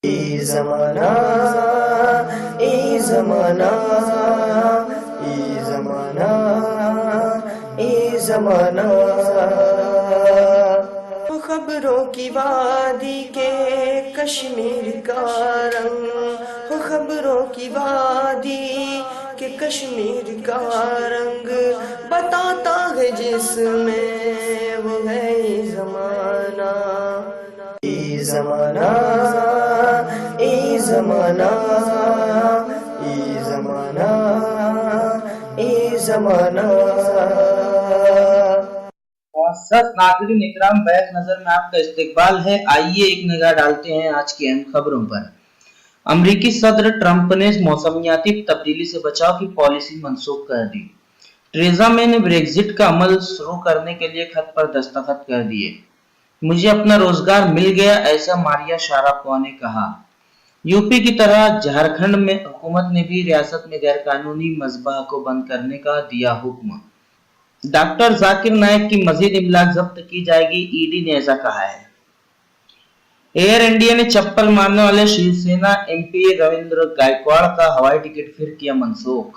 जमाना ए जमाना ए जमाना ए जमाना। खबरों की वादी के कश्मीर का रंग, खबरों की वादी के कश्मीर का रंग बताता है जिसमें वो है जमाना। ए जमाना ए जमाना ए जमाना ए जमाना। नाज़रीन इकराम, बैक नजर में आपका इस्तकबाल है। आइए एक निगाह डालते हैं आज की अहम खबरों पर। अमेरिकी सदर ट्रंप ने मौसमियाती तब्दीली से बचाव की पॉलिसी मनसूख कर दी। टेरेसा मे ने ब्रेक्जिट का अमल शुरू करने के लिए खत पर दस्तखत कर दिए। मुझे अपना रोजगार मिल गया, ऐसा मारिया शारापोवा ने कहा। यूपी की तरह झारखंड में हुकूमत ने भी रियासत में गैरकानूनी मज़बाह को बंद करने का दिया हुक्म। डॉक्टर जाकिर नाइक की मजीद इमलाक जब्त की जाएगी, ईडी ने ऐसा कहा है। एयर इंडिया ने चप्पल मारने वाले शिवसेना एमपी रविंद्र गायकवाड़ का हवाई टिकट फिर किया मनसूख।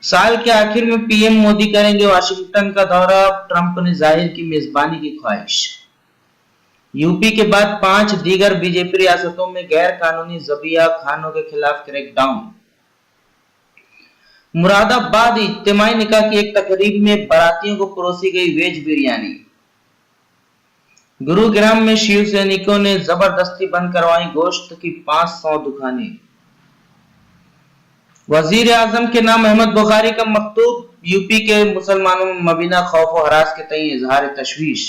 साल के आखिर में पीएम मोदी करेंगे वाशिंगटन का दौरा, ट्रंप ने जाहिर की मेजबानी की ख्वाहिश। यूपी के बाद 5 दीगर बीजेपी रियासतों में गैर कानूनी ज़बिया खानों के खिलाफ क्रैकडाउन। मुरादाबाद इज्तिमाई निकाह की एक तकरीब में बारातियों को परोसी गई वेज बिरयानी। गुरुग्राम में शिव सैनिकों ने जबरदस्ती बंद करवाई गोश्त की 500 दुकानें। वजीर आजम के नाम अहमद बुखारी का मकतूब, यूपी के मुसलमानों में मबीना खौफ और हरास के तई इजहार तशवीश।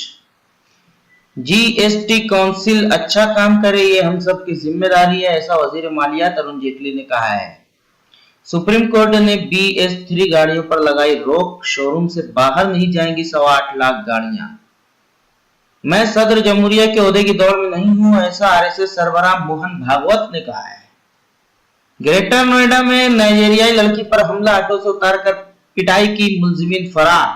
जीएसटी काउंसिल अच्छा काम करे, ये हम सब की जिम्मेदारी है, ऐसा वजीर मालियात अरुण जेटली ने कहा है। सुप्रीम कोर्ट ने BS3 गाड़ियों पर लगाई रोक, शोरूम से बाहर नहीं जाएंगी 8.25 लाख गाड़ियां। मैं सदर जमहूरिया के ओहदे की दौड़ में नहीं हूं, ऐसा आरएसएस सरबराह मोहन भागवत ने कहा है। ग्रेटर नोएडा में नाइजीरियाई लड़की पर हमला, ऑटो से उतारकर पिटाई की, मुलजिमीन फरार।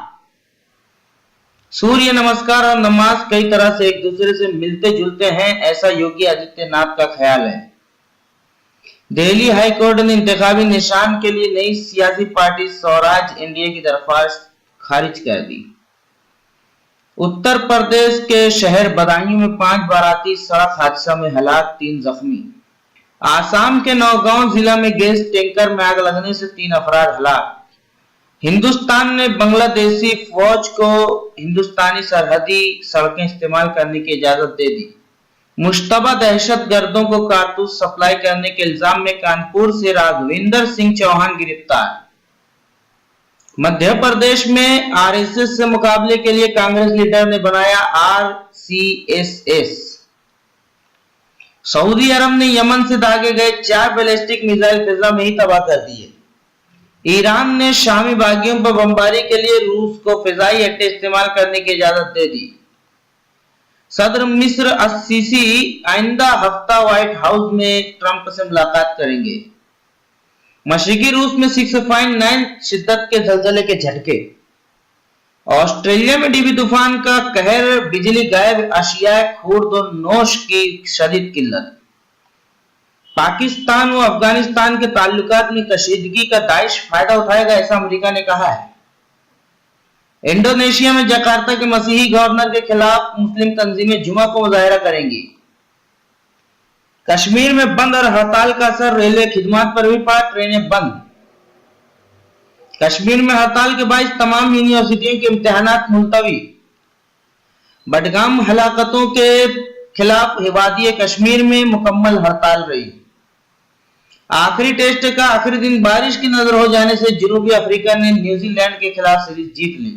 सूर्य नमस्कार और नमाज कई तरह से एक दूसरे से मिलते जुलते हैं, ऐसा योगी आदित्यनाथ का ख्याल है। दिल्ली हाई कोर्ट ने इंतखाबी निशान के लिए नई सियासी पार्टी स्वराज इंडिया की दरख्वास्त खारिज कर दी। उत्तर प्रदेश के शहर बदायूं में 5 बाराती सड़क हादसा में हलाक, 3 जख्मी। आसाम के नौगांव जिला में गैस टैंकर में आग लगने से 3 अफराद हलाक। हिंदुस्तान ने बांग्लादेशी फौज को हिंदुस्तानी सरहदी सड़कें इस्तेमाल करने की इजाजत दे दी। मुश्तबा दहशतगर्दों को कारतूस सप्लाई करने के इल्जाम में कानपुर से राघवेंद्र सिंह चौहान गिरफ्तार। मध्य प्रदेश में आरएसएस से मुकाबले के लिए कांग्रेस लीडर ने बनाया RCSS। सऊदी अरब ने यमन से दागे गए 4 बैलिस्टिक मिसाइल फिजा में ही तबाह कर दिए। ईरान ने शामी बागियों पर बमबारी के लिए रूस को फिजाई अड्डे इस्तेमाल करने की इजाजत दे दी। सदर मिस्र अस्सीसी आइंदा हफ्ता व्हाइट हाउस में ट्रंप से मुलाकात करेंगे। मशरिकी रूस में 6.9 शिद्दत के जलजले के झटके। ऑस्ट्रेलिया में डीबी तूफान का कहर, बिजली गायब, अशिया खुर्द और नोश की शदीद किल्लत। पाकिस्तान व अफगानिस्तान के ताल्लुकात में कशीदगी का दाइश फायदा उठाएगा, ऐसा अमेरिका ने कहा है। इंडोनेशिया में जकार्ता के मसीही गवर्नर के खिलाफ मुस्लिम तंजीमें जुमा को मुजाहरा करेंगी। कश्मीर में बंद और हड़ताल का असर, रेलवे खिदमत पर भी पड़ा, ट्रेनें बंद। कश्मीर में हड़ताल के बायस तमाम यूनिवर्सिटियों के इम्तिहानात मुलतवी। बडगाम हलाकतों के खिलाफ वादी कश्मीर में मुकम्मल हड़ताल रही। आखिरी टेस्ट का आखिरी दिन बारिश की नजर हो जाने से जनूबी अफ्रीका ने न्यूजीलैंड के खिलाफ सीरीज जीत ली।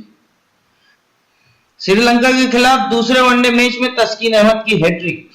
श्रीलंका के खिलाफ दूसरे वनडे मैच में तस्कीन अहमद की हैट्रिक।